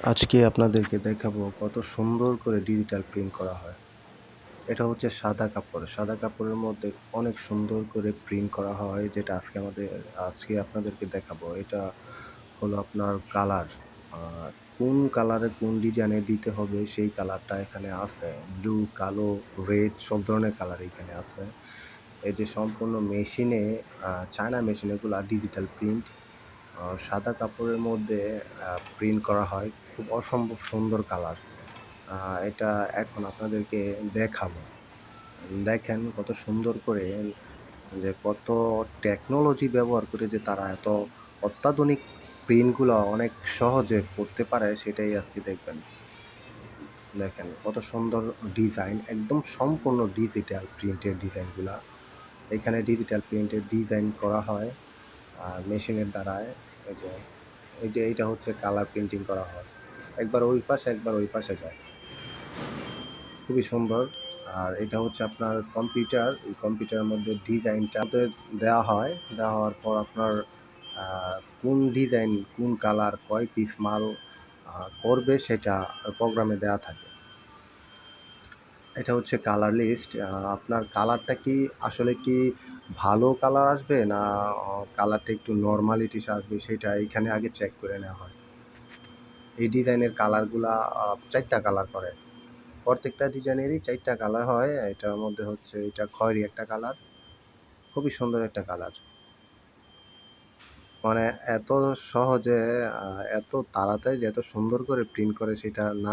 আজকে আপনাদেরকে দেখাবো কত সুন্দর করে ডিজিটাল প্রিন্ট করা হয়। এটা হচ্ছে সাদা কাপড়। সাদা কাপড়ের মধ্যে অনেক সুন্দর করে প্রিন্ট করা হয়, যেটা আজকে আপনাদেরকে দেখাবো। এটা হলো আপনার কালার। আ কোন কালারে কোন ডিজাইনে দিতে হবে সেই কালারটা এখানে আছে। ব্লু, কালো, রেড সব ধরনের কালার এখানে আছে। এই যে সম্পূর্ণ মেশিনে চায়না মেশিন এগুলা ডিজিটাল প্রিন্ট সাদা কাপড়ের মধ্যে প্রিন্ট করা হয়। খুব অসম্ভব সুন্দর কালার। এটা এখন আপনাদেরকে দেখাবো। দেখেন কত সুন্দর করে, যে কত টেকনোলজি ব্যবহার করে যে তারা এত অত্যাধুনিক প্রিন্টগুলো অনেক সহজে করতে পারে, সেটাই আজকে দেখবেন। দেখেন কত সুন্দর ডিজাইন, একদম সম্পূর্ণ ডিজিটাল প্রিন্টের ডিজাইনগুলা। এখানে ডিজিটাল প্রিন্টের ডিজাইন করা হয় মেশিনের দ্বারায়। এই যে এইটা হচ্ছে কালার প্রিন্টিং করা হয়। একবার ওই পাশে একবার ওই পাশে যায়। খুবই সুন্দর। আর এটা হচ্ছে আপনার কম্পিউটার। এই কম্পিউটারের মধ্যে ডিজাইনটা দেওয়া হয়। দেওয়া হওয়ার পর আপনার কোন ডিজাইন, কোন কালার, কয় পিস মাল করবে সেটা প্রোগ্রামে দেওয়া থাকে। এটা হচ্ছে কালার লিস্ট। আপনার কালারটা কি আসলে কি ভালো কালার আসবে, না কালারটা একটু নরমালিটিস আসবে, সেটা এখানে আগে চেক করে নেওয়া হয়। এই ডিজাইনের কালারগুলা ৪ টা কালার করে। প্রত্যেকটা ডিজাইনেরই ৪ টা কালার হয়। এটার মধ্যে হচ্ছে এটা খয়েরি একটা কালার। খুবই সুন্দর একটা কালার। মানে এত সহজে এত তাড়াতাড়ি যে এত সুন্দর করে প্রিন্ট করে সেটা না